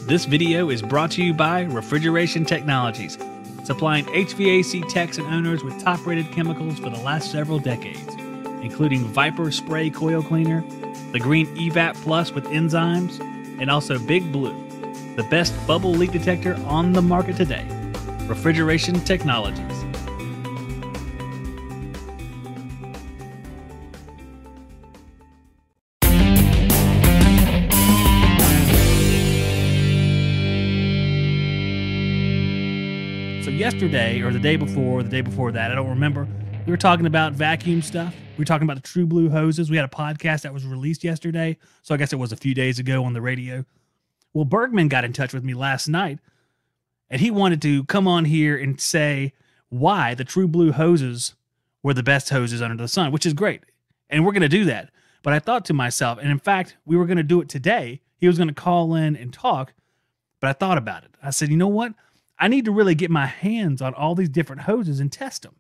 This video is brought to you by Refrigeration Technologies, supplying HVAC techs and owners with top-rated chemicals for the last several decades, including Viper Spray Coil Cleaner, the Green EVAP Plus with enzymes, and also Big Blue, the best bubble leak detector on the market today. Refrigeration Technologies. So yesterday, or the day before that, I don't remember, we were talking about vacuum stuff. We were talking about the True Blue hoses. We had a podcast that was released yesterday, so I guess it was a few days ago on the radio. Well, Bergman got in touch with me last night, and he wanted to come on here and say why the True Blue hoses were the best hoses under the sun, which is great. And we're going to do that. But I thought to myself, and in fact, we were going to do it today. He was going to call in and talk, but I thought about it. I said, you know what? I need to really get my hands on all these different hoses and test them.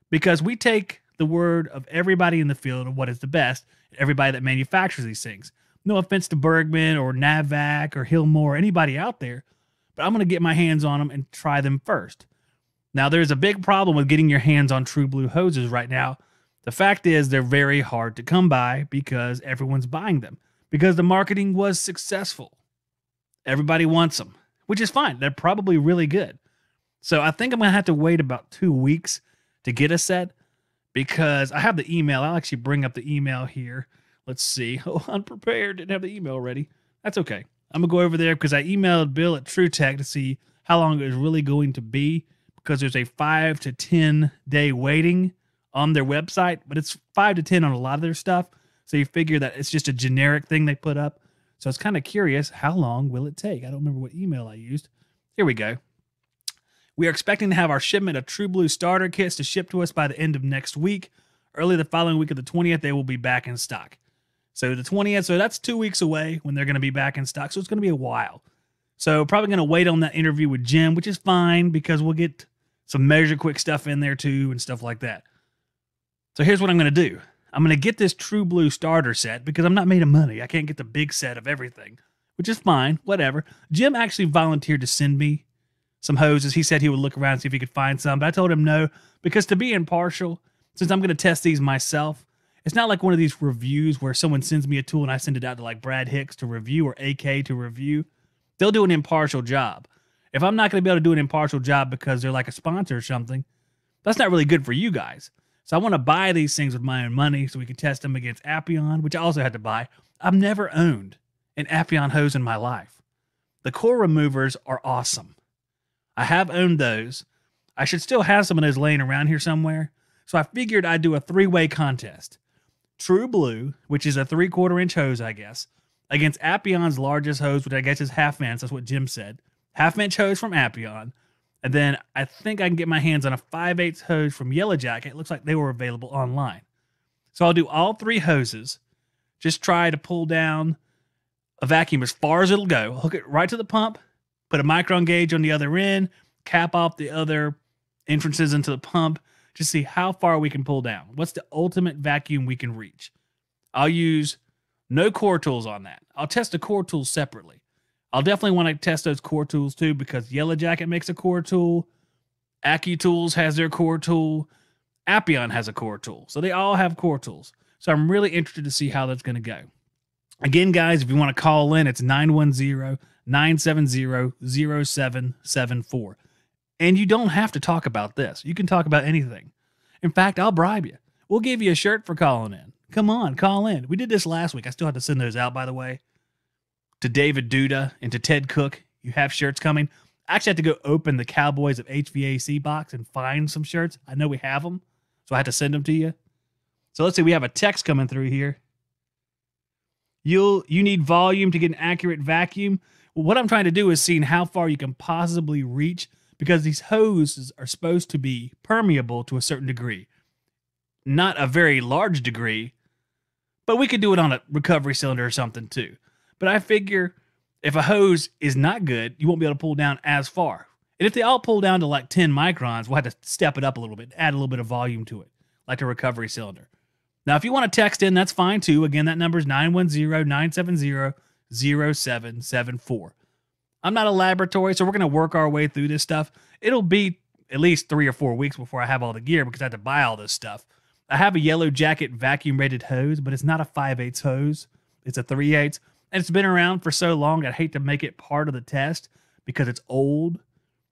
Because we take the word of everybody in the field of what is the best, everybody that manufactures these things. No offense to Bergman or Navac or Hillmore, anybody out there, but I'm going to get my hands on them and try them first. Now, there's a big problem with getting your hands on True Blue hoses right now. The fact is they're very hard to come by because everyone's buying them, because the marketing was successful. Everybody wants them, which is fine. They're probably really good. So I think I'm going to have to wait about 2 weeks to get a set because I have the email. I'll actually bring up the email here. Let's see. Oh, unprepared. Didn't have the email ready. That's okay. I'm going to go over there because I emailed Bill at TrueTech to see how long it was really going to be because there's a 5 to 10 day waiting on their website, but it's 5 to 10 on a lot of their stuff. So you figure that it's just a generic thing they put up. So I was kind of curious, how long will it take? I don't remember what email I used. Here we go. We are expecting to have our shipment of True Blue starter kits to ship to us by the end of next week. Early the following week of the 20th, they will be back in stock. So the 20th, so that's 2 weeks away when they're going to be back in stock. So it's going to be a while. So probably going to wait on that interview with Jim, which is fine because we'll get some Measure Quick stuff in there too and stuff like that. So here's what I'm going to do. I'm going to get this True Blue starter set because I'm not made of money. I can't get the big set of everything, which is fine, whatever. Jim actually volunteered to send me some hoses. He said he would look around and see if he could find some, but I told him no, because to be impartial, since I'm going to test these myself, it's not like one of these reviews where someone sends me a tool and I send it out to like Brad Hicks to review or AK to review. They'll do an impartial job. If I'm not going to be able to do an impartial job because they're like a sponsor or something, that's not really good for you guys. So I want to buy these things with my own money so we can test them against Appion, which I also had to buy. I've never owned an Appion hose in my life. The core removers are awesome. I have owned those. I should still have some of those laying around here somewhere. So I figured I'd do a three-way contest. True Blue, which is a 3/4 inch hose, I guess, against Appion's largest hose, which I guess is half-inch. That's what Jim said. Half-inch hose from Appion. And then I think I can get my hands on a 5/8 hose from Yellow Jacket. It looks like they were available online. So I'll do all three hoses. Just try to pull down a vacuum as far as it'll go. Hook it right to the pump. Put a micron gauge on the other end, cap off the other entrances into the pump, just see how far we can pull down. What's the ultimate vacuum we can reach? I'll use no core tools on that. I'll test the core tools separately. I'll definitely want to test those core tools too because Yellow Jacket makes a core tool, AccuTools has their core tool, Appion has a core tool. So they all have core tools. So I'm really interested to see how that's going to go. Again, guys, if you want to call in, it's 910-970-0774. And you don't have to talk about this. You can talk about anything. In fact, I'll bribe you. We'll give you a shirt for calling in. Come on, call in. We did this last week. I still have to send those out, by the way, to David Duda and to Ted Cook. You have shirts coming. I actually had to go open the Cowboys of HVAC box and find some shirts. I know we have them, so I had to send them to you. So let's see. We have a text coming through here. You need volume to get an accurate vacuum. Well, what I'm trying to do is seeing how far you can possibly reach because these hoses are supposed to be permeable to a certain degree. Not a very large degree, but we could do it on a recovery cylinder or something too. But I figure if a hose is not good, you won't be able to pull down as far. And if they all pull down to like 10 microns, we'll have to step it up a little bit, add a little bit of volume to it, like a recovery cylinder. Now, if you want to text in, that's fine too. Again, that number is 910-970-0774. I'm not a laboratory, so we're going to work our way through this stuff. It'll be at least 3 or 4 weeks before I have all the gear because I had to buy all this stuff. I have a Yellow Jacket vacuum rated hose, but it's not a 5/8 hose. It's a 3/8. And it's been around for so long, I'd hate to make it part of the test because it's old.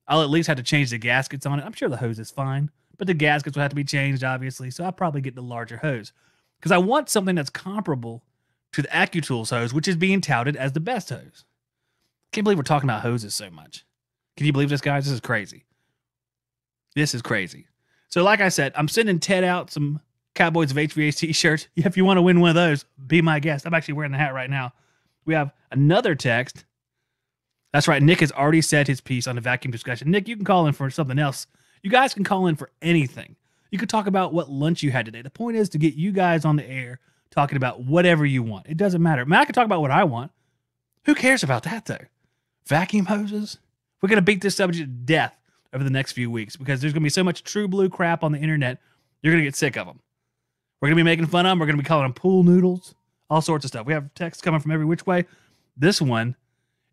I'll at least have to change the gaskets on it. I'm sure the hose is fine, but the gaskets will have to be changed, obviously. So I'll probably get the larger hose because I want something that's comparable to the AccuTools hose, which is being touted as the best hose. Can't believe we're talking about hoses so much. Can you believe this, guys? This is crazy. This is crazy. So like I said, I'm sending Ted out some Cowboys of HVAC shirts. If you want to win one of those, be my guest. I'm actually wearing the hat right now. We have another text. That's right. Nick has already said his piece on the vacuum discussion. Nick, you can call in for something else. You guys can call in for anything. You could talk about what lunch you had today. The point is to get you guys on the air talking about whatever you want. It doesn't matter. I mean, I can talk about what I want. Who cares about that, though? Vacuum hoses? We're going to beat this subject to death over the next few weeks because there's going to be so much true blue crap on the internet. You're going to get sick of them. We're going to be making fun of them. We're going to be calling them pool noodles, all sorts of stuff. We have texts coming from every which way. This one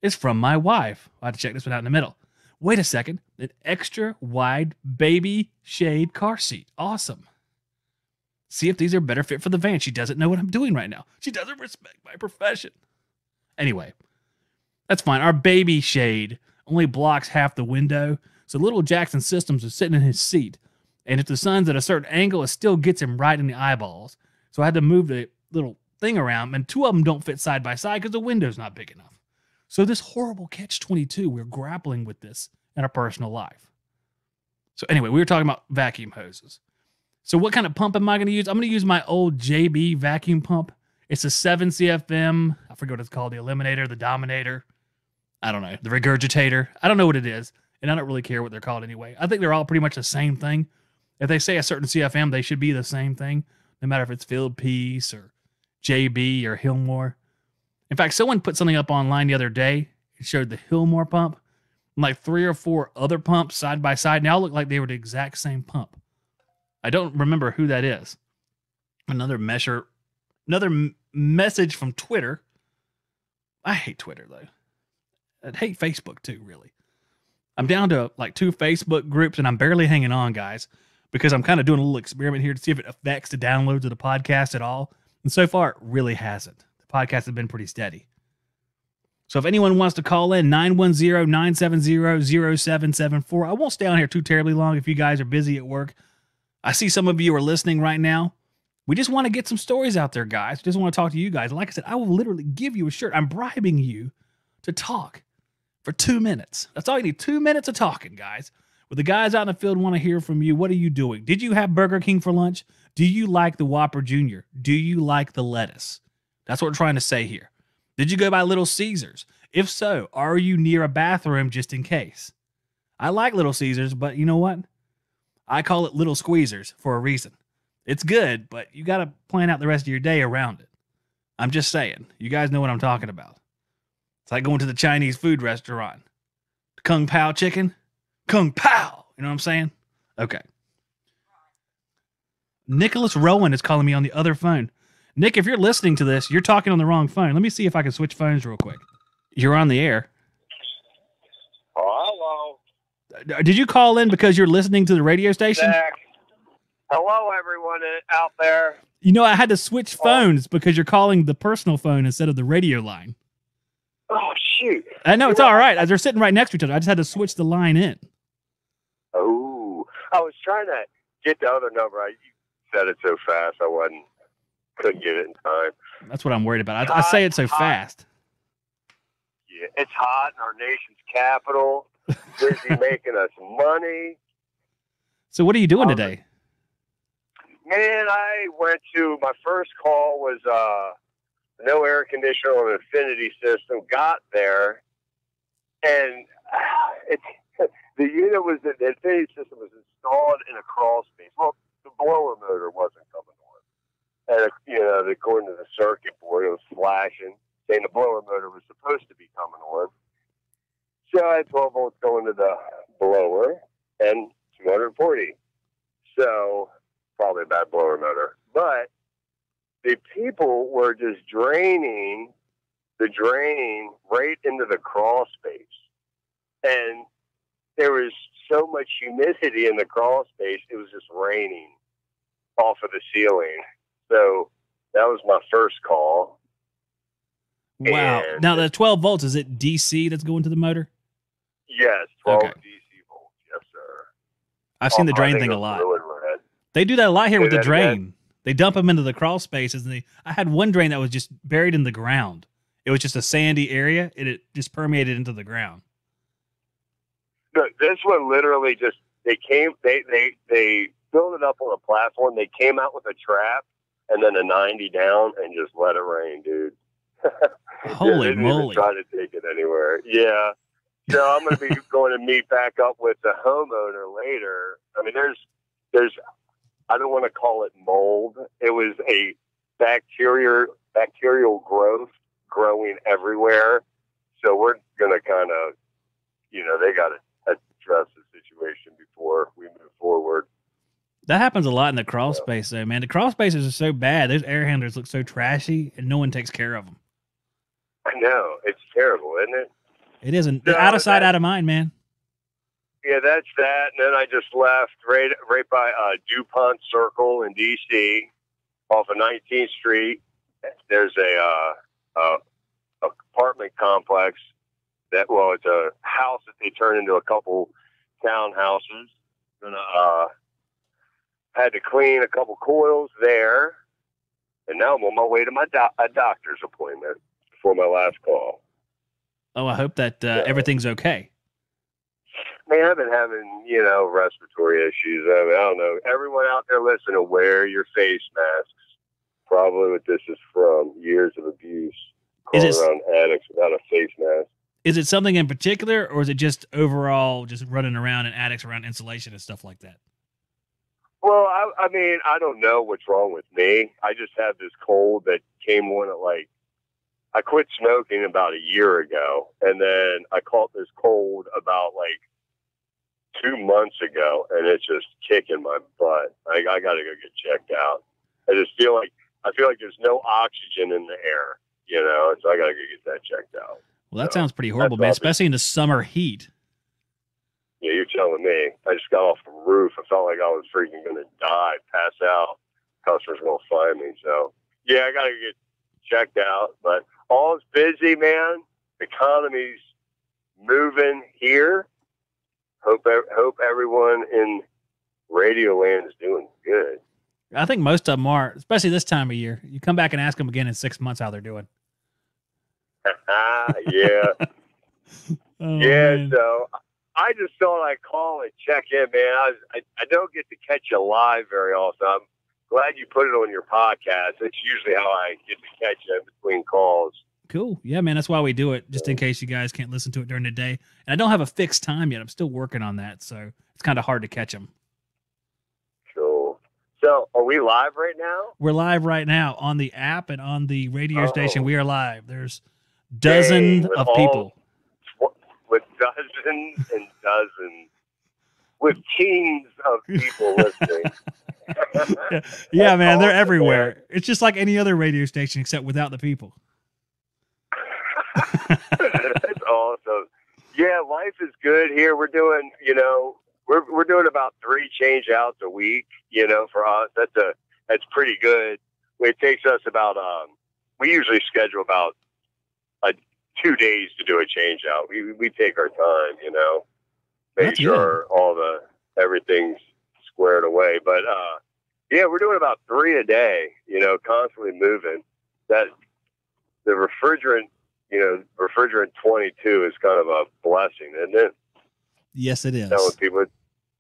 is from my wife. I'll have to check this one out in the middle. Wait a second. An extra wide baby shade car seat. Awesome. See if these are better fit for the van. She doesn't know what I'm doing right now. She doesn't respect my profession. Anyway, that's fine. Our baby shade only blocks half the window. So little Jackson Systems is sitting in his seat. And if the sun's at a certain angle, it still gets him right in the eyeballs. So I had to move the little thing around. And two of them don't fit side by side because the window's not big enough. So this horrible catch-22, we're grappling with this in our personal life. So anyway, we were talking about vacuum hoses. So what kind of pump am I going to use? I'm going to use my old JB vacuum pump. It's a 7 CFM. I forget what it's called. The Eliminator, the Dominator. I don't know. The Regurgitator. I don't know what it is. And I don't really care what they're called anyway. I think they're all pretty much the same thing. If they say a certain CFM, they should be the same thing. No matter if it's Field Piece or JB or Hillmore. In fact, someone put something up online the other day. It showed the Hillmore pump and like 3 or 4 other pumps side by side. Now look like they were the exact same pump. I don't remember who that is. Another message from Twitter. I hate Twitter though. I hate Facebook too, really. I'm down to like 2 Facebook groups and I'm barely hanging on, guys, because I'm kind of doing a little experiment here to see if it affects the downloads of the podcast at all. And so far, it really hasn't. The podcast has been pretty steady. So if anyone wants to call in, 910-970-0774. I won't stay on here too terribly long if you guys are busy at work. I see some of you are listening right now. We just want to get some stories out there, guys. We just want to talk to you guys. And like I said, I will literally give you a shirt. I'm bribing you to talk for 2 minutes. That's all you need. 2 minutes of talking, guys. Well, the guys out in the field want to hear from you. What are you doing? Did you have Burger King for lunch? Do you like the Whopper Jr.? Do you like the lettuce? That's what we're trying to say here. Did you go by Little Caesars? If so, are you near a bathroom just in case? I like Little Caesars, but you know what? I call it Little Squeezers for a reason. It's good, but you got to plan out the rest of your day around it. I'm just saying. You guys know what I'm talking about. It's like going to the Chinese food restaurant. Kung Pao chicken? Kung Pao! You know what I'm saying? Okay. Nicholas Rowan is calling me on the other phone. Nick, if you're listening to this, you're talking on the wrong phone. Let me see if I can switch phones real quick. You're on the air. Oh, hello. Did you call in because you're listening to the radio station? Zach. Hello, everyone out there. You know, I had to switch phones because you're calling the personal phone instead of the radio line. Oh, shoot. I know, it's all right. They're sitting right next to each other. I just had to switch the line in. Oh, I was trying to get the other number. You said it so fast, couldn't get it in time. That's what I'm worried about. I say it so fast. Yeah, it's hot in our nation's capital. Busy making us money. So what are you doing today? Man, I went to, my first call was no air conditioner on an Infinity system. Got there, and the Infinity system was installed in a crawl space. Well, the blower motor wasn't coming on. And, according to the circuit board, it was flashing, saying the blower motor was supposed to be coming on. So I had 12 volts going to the blower and 240. So probably a bad blower motor. But the people were just draining the drain right into the crawl space. And there was so much humidity in the crawl space, it was just raining off of the ceiling. So that was my first call. Wow. And now, the 12 volts, is it DC that's going to the motor? Yes, 12 Okay. DC volts. Yes, sir. I've seen the I drain think thing it a was lot. blue and red. They do that a lot here Say with the that drain. again? They dump them into the crawl spaces. And I had one drain that was just buried in the ground. It was just a sandy area, and it just permeated into the ground. No, this one literally just, they filled it up on a platform. They came out with a trap and then a 90 down and just let it rain, dude. Holy they didn't moly. even try to take it anywhere. Yeah. So I'm going to be going to meet back up with the homeowner later. I mean, there's, I don't want to call it mold. It was a bacterial growth growing everywhere. So we're going to kind of, they got to address the situation before we move forward. That happens a lot in the crawl space, though, man. The crawl spaces are so bad. Those air handlers look so trashy, and no one takes care of them. I know. It's terrible, isn't it? It isn't. They're out of sight, out of mind, man. Yeah, that's that. And then I just left right by DuPont Circle in D.C. off of 19th Street. There's a apartment complex it's a house that they turned into a couple townhouses. Had to clean a couple coils there. And now I'm on my way to my doctor's appointment before my last call. Oh, I hope that everything's okay. Man, I've been having, respiratory issues. I don't know. Everyone out there listening, wear your face masks. Probably what this is from, years of abuse. Crawling around attics without a face mask. Is it something in particular, or is it just overall just running around in attics around insulation and stuff like that? Well, I mean, I don't know what's wrong with me. I just have this cold that came on at I quit smoking about a year ago, and then I caught this cold about 2 months ago, and it's just kicking my butt. I got to go get checked out. I feel like there's no oxygen in the air, so I got to go get that checked out. Well, that sounds pretty horrible, man, especially in the summer heat. Yeah, you're telling me. I just got off the roof. I felt like I was freaking going to die, pass out. Customers won't find me. So, yeah, I got to get checked out. But all's busy, man. The economy's moving here. Hope everyone in Radio Land is doing good. I think most of them are, especially this time of year. You come back and ask them again in 6 months how they're doing. Yeah. Man. So I just thought I'd call and check in, man. I don't get to catch you live very often. I'm glad you put it on your podcast. That's usually how I get to catch you in between calls. Cool. Yeah, man, that's why we do it, just in case you guys can't listen to it during the day. And I don't have a fixed time yet. I'm still working on that, so it's kind of hard to catch them. Cool. So are we live right now? We're live right now on the app and on the radio station. We are live. There's dozens of people. With dozens and dozens. With teams of people listening. Yeah, man, they're everywhere. Man. It's just like any other radio station except without the people. That's awesome. Yeah, life is good here. We're doing, we're doing about 3 change outs a week, for us. That's pretty good. It takes us about, we usually schedule about 2 days to do a change out. We take our time, make sure everything's squared away. But, yeah, we're doing about 3 a day, constantly moving. That the refrigerant 22 is kind of a blessing, isn't it? Yes, it is. Telling people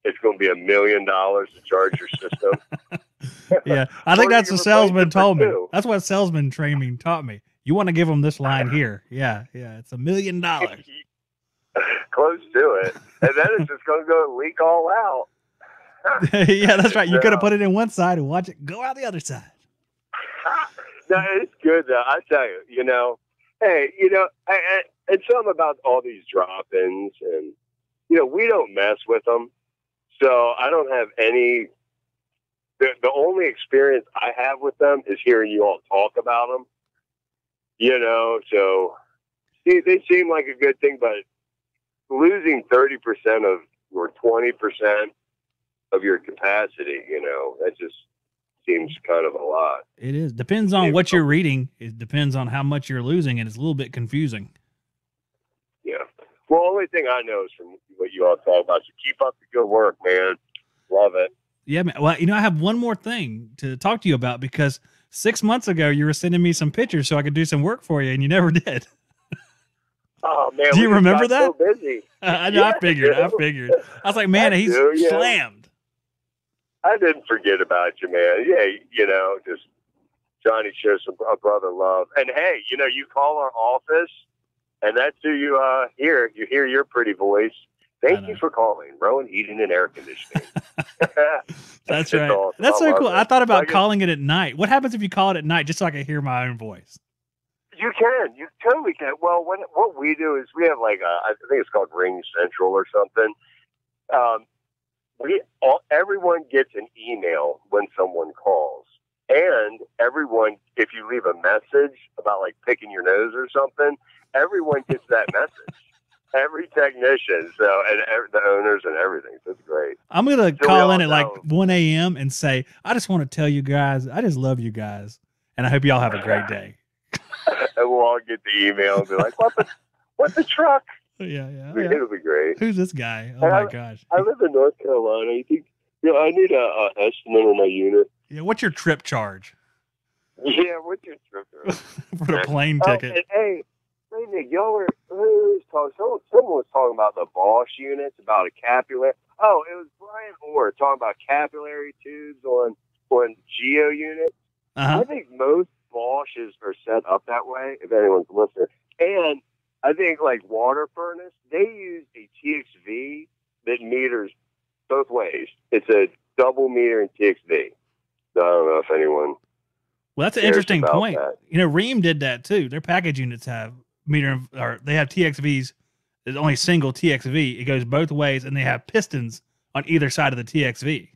it's going to be $1 million to charge your system. Yeah, I think that's what salesman told me. That's what salesman training taught me. You want to give them this line here. Yeah, it's $1 million. Close to it. And then it's just going to go leak all out. Yeah, that's right. You could have put it in one side and watch it go out the other side. No, it's good, though. I tell you, hey, and something about all these drop-ins, and, we don't mess with them. So I don't have any, the only experience I have with them is hearing you all talk about them. You know, so see, they seem like a good thing, but losing 30% of or 20% of your capacity, you know, that just seems kind of a lot. It is. Depends on what you're reading. It depends on how much you're losing, and it's a little bit confusing. Yeah. Well, only thing I know is from what you all talk about. So keep up the good work, man. Love it. Yeah, man. Well, you know, I have one more thing to talk to you about because 6 months ago you were sending me some pictures so I could do some work for you, and you never did. Oh man, do you remember that? So busy. I know. I figured. I was like, man, he's slammed. I didn't forget about you, man. Yeah, you know, just Johnny shows a brother love. And hey, you know, you call our office, and that's who you hear. You hear your pretty voice. Thank you for calling Rowan Heating and Air Conditioning. That's right. Awesome. That's so cool. I thought about calling it at night. What happens if you call it at night just so I can hear my own voice? You can. You totally can. Well, what we do is we have like I think it's called Ring Central or something. Everyone gets an email when someone calls, and everyone, if you leave a message about like picking your nose or something, everyone gets that message. Every technician, and the owners and everything. So it's great. I'm gonna call in at like 1 a.m. and say, I just want to tell you guys, I just love you guys, and I hope y'all have a great day. And we'll all get the email and be like, "What the truck?" Yeah. It'll be great. Who's this guy? Oh my gosh! I live in North Carolina. You think, I need a estimate on my unit. Yeah. What's your trip charge? Yeah. What's your trip charge for the plane ticket? And, hey, Nick, someone was talking about the Bosch units, about a capillary. Oh, it was Brian Orr talking about capillary tubes on Geo units. I think most Bosches are set up that way, if anyone's listening. And I think like water furnace, they use a TXV that meters both ways. It's a double meter in TXV. So I don't know if anyone. Well, that's an interesting point. That. You know, Rheem did that too. Their package units have they have TXVs. There's only single TXV. It goes both ways, and they have pistons on either side of the TXV.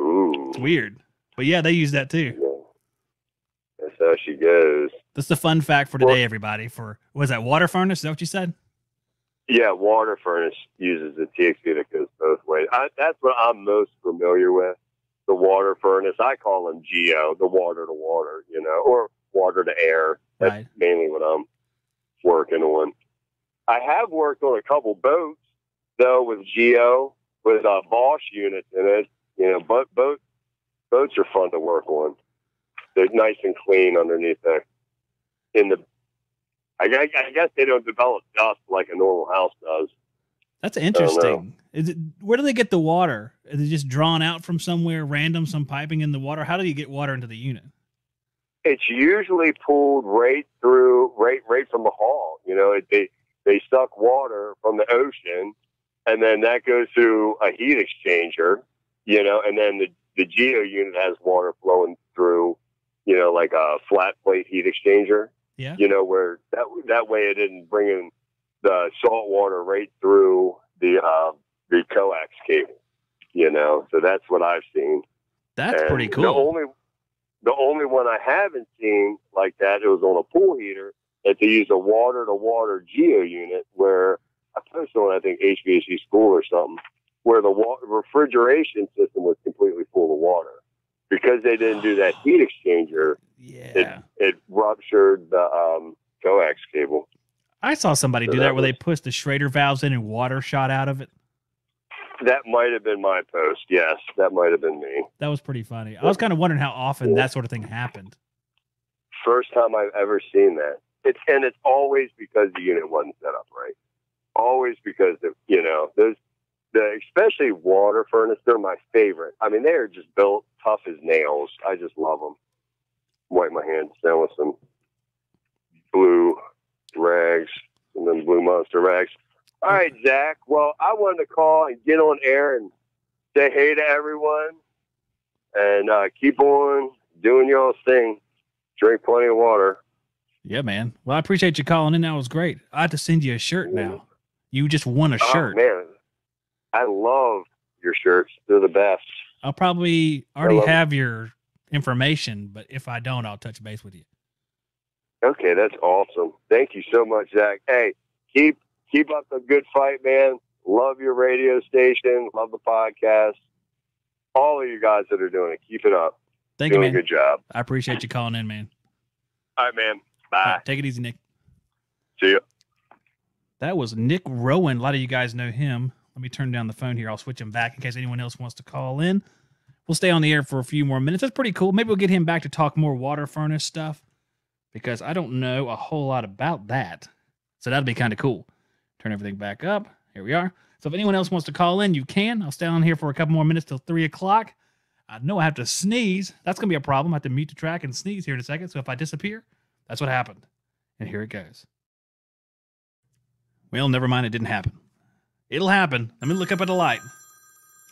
Ooh. It's weird. But yeah, they use that too. Yeah. That's how she goes. That's the fun fact for today, everybody. Was that water furnace? Is that what you said? Yeah, water furnace uses the TXV that goes both ways. That's what I'm most familiar with, the water furnace. I call them Geo, the water to water, or water to air. That's mainly what I'm working on. I have worked on a couple boats, though, with Geo, with Bosch units in it. Boats are fun to work on. They're nice and clean underneath there. I guess they don't develop dust like a normal house does. That's interesting. Where do they get the water? Is it just drawn out from somewhere random, some piping in the water? How do you get water into the unit? It's usually pulled right through, right from the hall. They suck water from the ocean, and then that goes through a heat exchanger, and then the Geo unit has water flowing through, like a flat plate heat exchanger. Yeah. Where that way it didn't bring in the salt water right through the coax cable. So that's what I've seen. That's pretty cool. The only one I haven't seen like that, it was on a pool heater, that they use a water-to-water Geo unit where I posted on, I think, HVAC School or something, where the refrigeration system was completely full of water. Because they didn't do that heat exchanger, it ruptured the coax cable. I saw somebody do that where they pushed the Schrader valves in and water shot out of it. That might have been my post. Yes, that might have been me. That was pretty funny. I was kind of wondering how often that sort of thing happened. First time I've ever seen that. It's always because the unit wasn't set up right. Always because especially water furnace, they're my favorite. I mean, they are just built tough as nails. I just love them. Wipe my hands down with some blue rags and then Blue Monster rags. All right, Zach. Well, I wanted to call and get on air and say hey to everyone and keep on doing y'all's thing. Drink plenty of water. Yeah, man. Well, I appreciate you calling in. That was great. I have to send you a shirt now. You just won a shirt. Man. I love your shirts. They're the best. I'll probably already have your information, but if I don't, I'll touch base with you. Okay, that's awesome. Thank you so much, Zach. Hey, keep up the good fight, man. Love your radio station. Love the podcast. All of you guys that are doing it, keep it up. Thank you, man. Doing a good job. I appreciate you calling in, man. All right, man. Bye. All right, take it easy, Nick. See you. That was Nick Rowan. A lot of you guys know him. Let me turn down the phone here. I'll switch him back in case anyone else wants to call in. We'll stay on the air for a few more minutes. That's pretty cool. Maybe we'll get him back to talk more water furnace stuff because I don't know a whole lot about that. So that'll be kind of cool. Turn everything back up. Here we are. So if anyone else wants to call in, you can. I'll stay on here for a couple more minutes till 3 o'clock. I know I have to sneeze. That's going to be a problem. I have to mute the track and sneeze here in a second. So if I disappear, that's what happened. And here it goes. Well, never mind. It didn't happen. It'll happen. Let me look up at the light.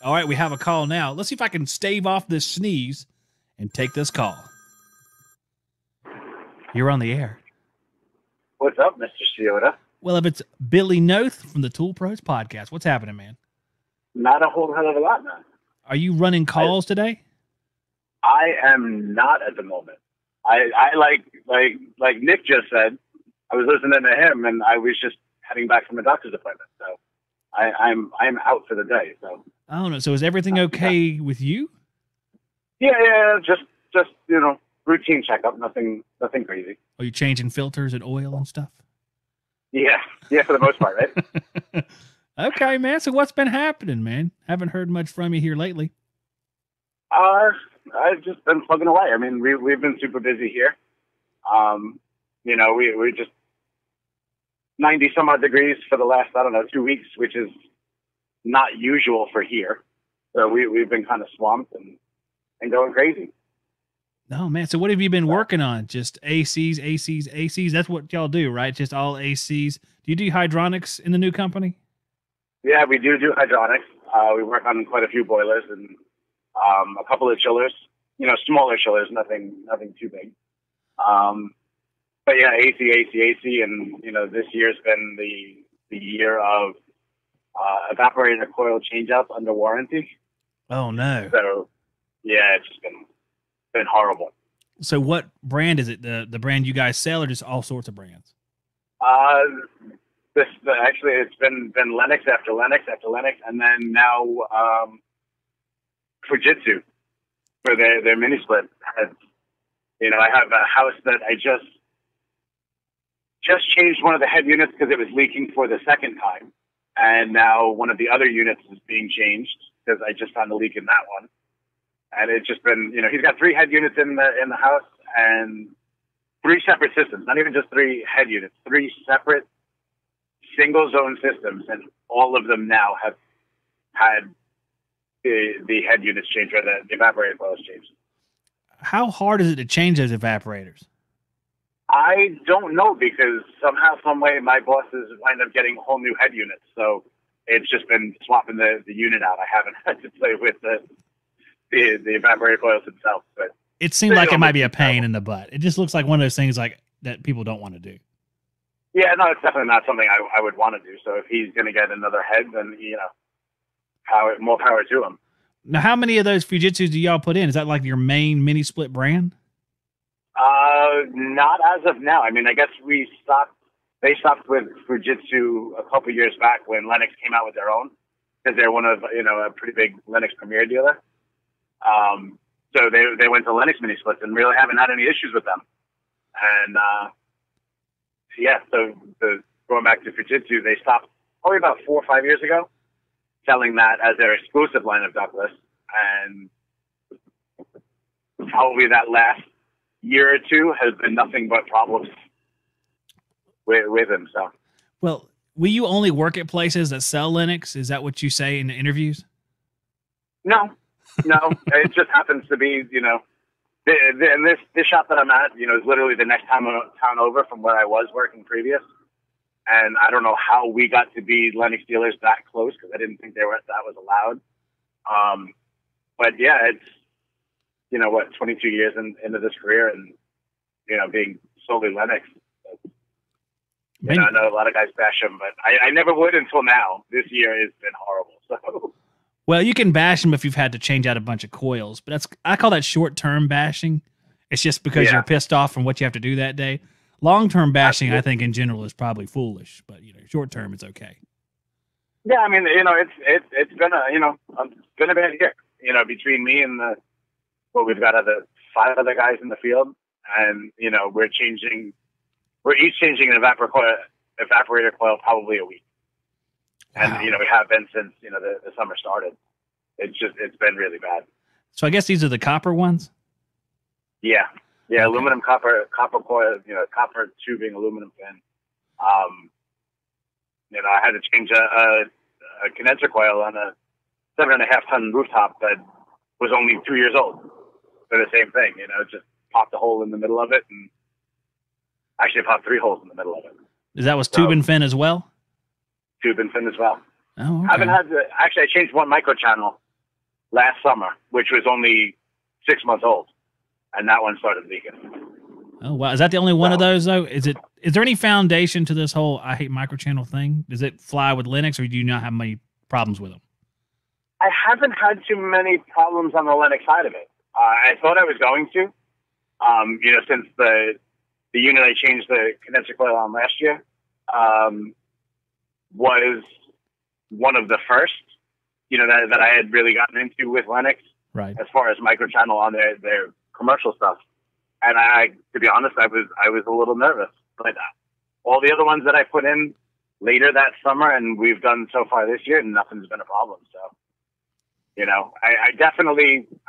All right, we have a call now. Let's see if I can stave off this sneeze and take this call. You're on the air. What's up, Mr. Ciota? Well, if it's Billy Knoth from the Tool Pros podcast, what's happening, man? Not a whole hell of a lot, man. Are you running calls today? I am not at the moment. I like Nick just said, I was listening to him and I was just heading back from a doctor's appointment. So I'm out for the day. So I don't know. So is everything okay with you? Yeah, just routine checkup, nothing crazy. Are you changing filters and oil and stuff? Yeah, for the most part, right? Okay, man. So what's been happening, man? Haven't heard much from you here lately. I've just been plugging away. I mean, we've been super busy here. We just 90 some odd degrees for the last, 2 weeks, which is not usual for here. So we've been kind of swamped and going crazy. No, man. So what have you been working on? Just ACs? That's what y'all do, right? Just all ACs. Do you do hydronics in the new company? Yeah, we do hydronics. We work on quite a few boilers and a couple of chillers, smaller chillers, nothing too big. But yeah, AC. And, this year's been the year of evaporator coil change-up under warranty. Oh, no. So, yeah, it's just been horrible. So what brand is it? The brand you guys sell or just all sorts of brands? Actually, it's been Lennox after Lennox after Lennox, and then now Fujitsu for their mini split heads. I have a house that I just changed one of the head units because it was leaking for the second time, and now one of the other units is being changed because I just found a leak in that one. And it's just been, he's got 3 head units in the house and 3 separate systems, not even just 3 head units, 3 separate single zone systems, and all of them now have had the head units changed or the evaporator coils changed. How hard is it to change those evaporators? I don't know because somehow, some way, my bosses wind up getting whole new head units. So it's just been swapping the unit out. I haven't had to play with the evaporator coils themselves. But it seemed like it might be a pain in the butt. It just looks like one of those things like that people don't want to do. Yeah, no, it's definitely not something I would want to do. So if he's going to get another head, then, more power to him. Now, how many of those Fujitsus do y'all put in? Is that like your main mini split brand? Not as of now. I mean, I guess they stopped with Fujitsu a couple years back when Lennox came out with their own because they're one of, a pretty big Lennox Premier dealer. So they went to Lennox mini splits and really haven't had any issues with them. And, so going back to Fujitsu, they stopped probably about 4 or 5 years ago selling that as their exclusive line of ductless. And probably that last year or two has been nothing but problems with them. So, well, will you only work at places that sell Linux? Is that what you say in the interviews? No, it just happens to be, and this shop that I'm at, is literally the next town over from where I was working previous. And I don't know how we got to be Lennox dealers that close because I didn't think that was allowed. But yeah, it's, 22 years into this career and, being solely Lennox. I know a lot of guys bash them, but I never would until now. This year has been horrible. So. Well, you can bash them if you've had to change out a bunch of coils, but I call that short-term bashing. It's just because you're pissed off from what you have to do that day. Long-term bashing, I think, in general is probably foolish, but short-term, it's okay. Yeah, I mean, it's been a bad year. Between me and we've got 5 other guys in the field, and we're each changing an evaporator coil probably a week, and Wow. we have been since the summer started. It's been really bad. So I guess these are the copper ones? Yeah. Yeah, Okay. aluminum copper coil, copper tubing, aluminum fin. I had to change a condenser coil on a 7.5-ton rooftop that was only 2 years old for the same thing. Just popped a hole in the middle of it, and actually popped 3 holes in the middle of it. That was tube and fin as well? Tube and fin as well. Oh, okay. I haven't had I changed one micro channel last summer, which was only 6 months old, and that one started leaking. Oh, wow. Is that the only one of those, though? Is there any foundation to this whole I hate microchannel thing? Does it fly with Linux, or do you not have many problems with them? I haven't had too many problems on the Linux side of it. I thought I was going to, since the unit I changed the condenser coil on last year was one of the first, that I had really gotten into with Linux, right? As far as microchannel on their commercial stuff. And to be honest, I was a little nervous, but all the other ones that I put in later that summer and we've done so far this year, nothing's been a problem. So,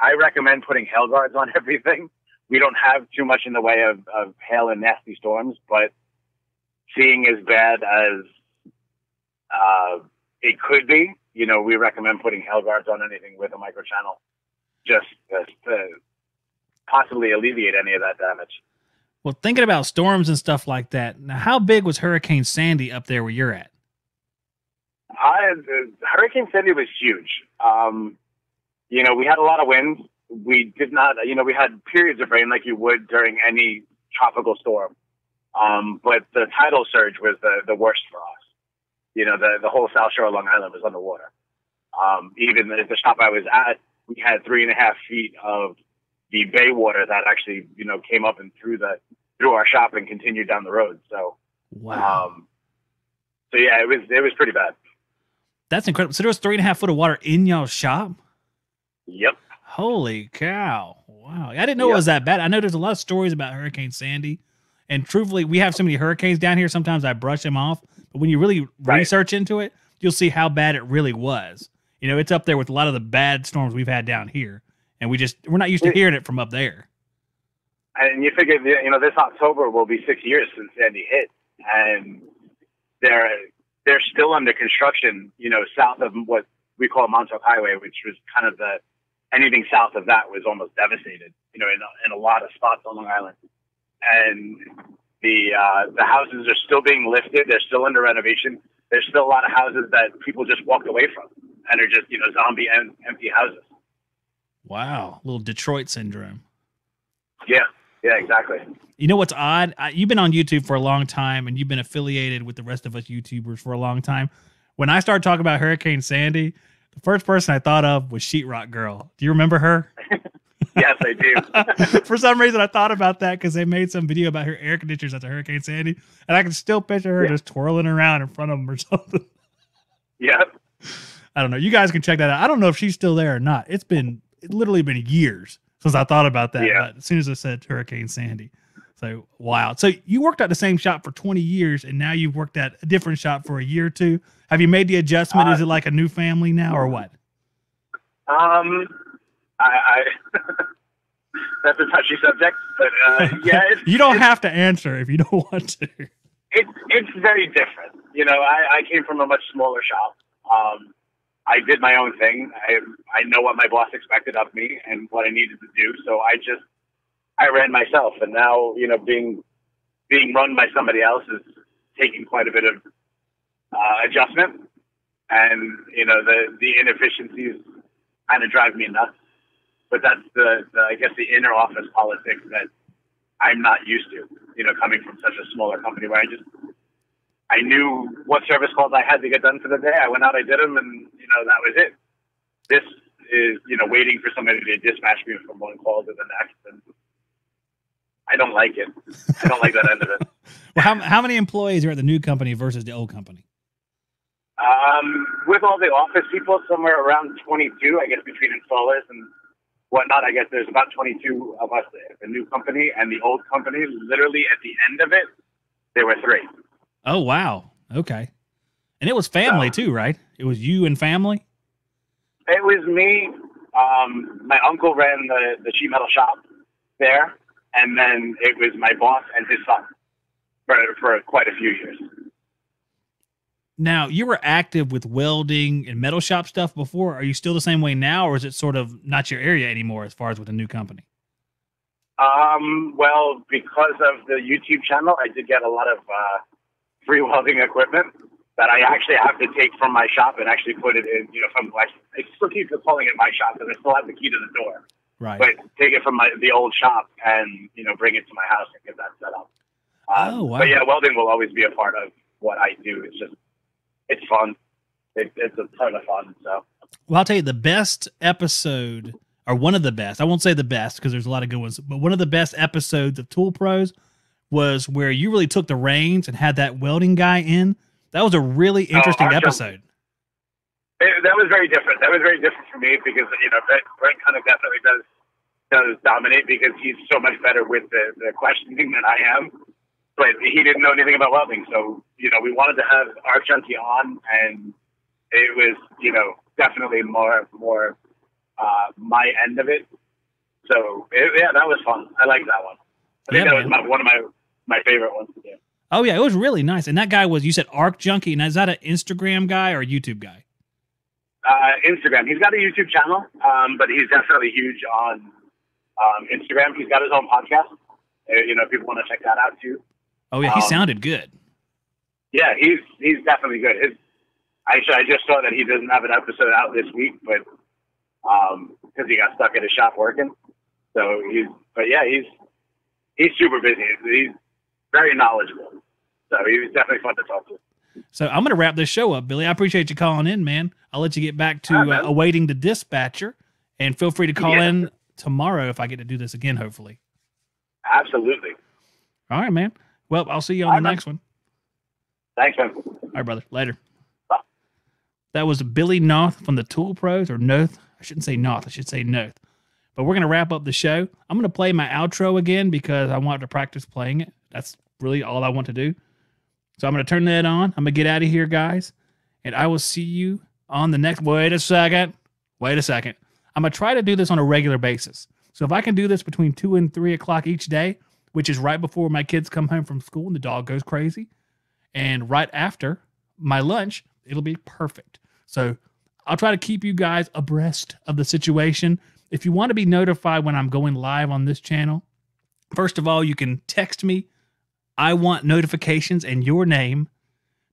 I recommend putting hail guards on everything. We don't have too much in the way of hail and nasty storms, but seeing as bad as it could be, we recommend putting hail guards on anything with a microchannel, just to possibly alleviate any of that damage. Well, thinking about storms and stuff like that, now how big was Hurricane Sandy up there where you're at? Hurricane Sandy was huge. We had a lot of wind. We did not, we had periods of rain like you would during any tropical storm. But the tidal surge was the worst for us. The whole South Shore of Long Island was underwater. Even the shop I was at, we had 3.5 feet of the bay water that actually, came up and through our shop and continued down the road. So, wow. Yeah, it was pretty bad. That's incredible. So there was 3.5 foot of water in y'all's shop? Yep. Holy cow. Wow. I didn't know it was that bad. I know there's a lot of stories about Hurricane Sandy, and truthfully, we have so many hurricanes down here. Sometimes I brush them off, but when you really research into it, you'll see how bad it really was. It's up there with a lot of the bad storms we've had down here, and we're not used to hearing it from up there. And you figure, this October will be 6 years since Sandy hit, and they're still under construction, south of what we call Montauk Highway, which was kind of anything south of that was almost devastated, in a lot of spots on Long Island. And the houses are still being lifted. They're still under renovation. There's still a lot of houses that people just walked away from and are just, zombie empty houses. Wow. Little Detroit syndrome. Yeah. Yeah, exactly. You know what's odd? You've been on YouTube for a long time, and you've been affiliated with the rest of us YouTubers for a long time. When I started talking about Hurricane Sandy, the first person I thought of was Sheetrock Girl. Do you remember her? Yes, I do. For some reason, I thought about that because they made some video about her air conditioners after Hurricane Sandy, and I can still picture her just twirling around in front of them or something. Yep. I don't know. You guys can check that out. I don't know if she's still there or not. It's literally been years since I thought about that. Yeah. But as soon as I said Hurricane Sandy. So, wow. So you worked at the same shop for 20 years, and now you've worked at a different shop for a year or two. Have you made the adjustment? Is it like a new family now or what? I that's a touchy subject, but yeah. You don't have to answer if you don't want to. It's very different. I came from a much smaller shop. I did my own thing. I know what my boss expected of me and what I needed to do. So I ran myself, and now, being run by somebody else is taking quite a bit of adjustment, and the inefficiencies kind of drive me nuts. But that's I guess the inner office politics that I'm not used to. Coming from such a smaller company where I knew what service calls I had to get done for the day. I went out, I did them, and that was it. This is waiting for somebody to dispatch me from one call to the next, and I don't like it. I don't like that end of it. Well, how many employees are at the new company versus the old company? With all the office people, somewhere around 22, I guess, between installers and whatnot. I guess there's about 22 of us at the new company, and the old company, literally at the end of it, there were 3. Oh, wow. Okay. And it was family too, right? It was you and family? It was me. My uncle ran the sheet metal shop there, and then it was my boss and his son for quite a few years. Now, you were active with welding and metal shop stuff before. Are you still the same way now, or is it sort of not your area anymore as far as with the new company? Well, because of the YouTube channel, I did get a lot of free welding equipment that I actually have to take from my shop and actually put it in, from I still keep calling it my shop because I still have the key to the door. Right. But take it from the old shop and, bring it to my house and get that set up. Oh, wow. But yeah, welding will always be a part of what I do. It's fun. It's a ton of fun. So. Well, I'll tell you the best episode, or one of the best, I won't say the best because there's a lot of good ones, but one of the best episodes of Tool Pros was where you really took the reins and had that welding guy in. That was a really interesting episode. That was very different. That was very different for me because, Brent kind of definitely does dominate because he's so much better with the questioning than I am. But he didn't know anything about welding. So, we wanted to have Art Junkie on, and it was, definitely more my end of it. So, that was fun. I liked that one. I think that was one of my favorite ones to do. Oh, yeah, it was really nice. And that guy was, you said Arc Junkie. Now, is that an Instagram guy or a YouTube guy? Instagram. He's got a YouTube channel, but he's definitely huge on Instagram. He's got his own podcast. People want to check that out, too. Oh, yeah, he sounded good. Yeah, he's definitely good. I just saw that he doesn't have an episode out this week, but because he got stuck at his shop working. So he's super busy. He's very knowledgeable. So he was definitely fun to talk to. So I'm going to wrap this show up, Billy. I appreciate you calling in, man. I'll let you get back to awaiting the dispatcher, and feel free to call in tomorrow if I get to do this again, hopefully. Absolutely. All right, man. Well, I'll see you on the next one. Thanks, man. All right, brother. Later. Bye. That was Billy Knoth from the Tool Pros, or Knoth. I shouldn't say Knoth. I should say Knoth. But we're going to wrap up the show. I'm going to play my outro again because I wanted to practice playing it. That's really all I want to do. So I'm going to turn that on. I'm going to get out of here, guys. And I will see you on the next... Wait a second. I'm going to try to do this on a regular basis. So if I can do this between 2 and 3 o'clock each day, which is right before my kids come home from school and the dog goes crazy, and right after my lunch, it'll be perfect. So I'll try to keep you guys abreast of the situation. If you want to be notified when I'm going live on this channel, first of all, you can text me. I want notifications and your name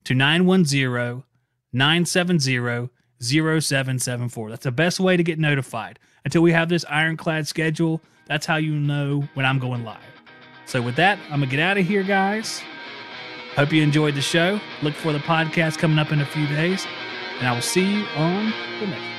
to 910-970-0774. That's the best way to get notified. Until we have this ironclad schedule, that's how you know when I'm going live. So with that, I'm going to get out of here, guys. Hope you enjoyed the show. Look for the podcast coming up in a few days. And I will see you on the next one.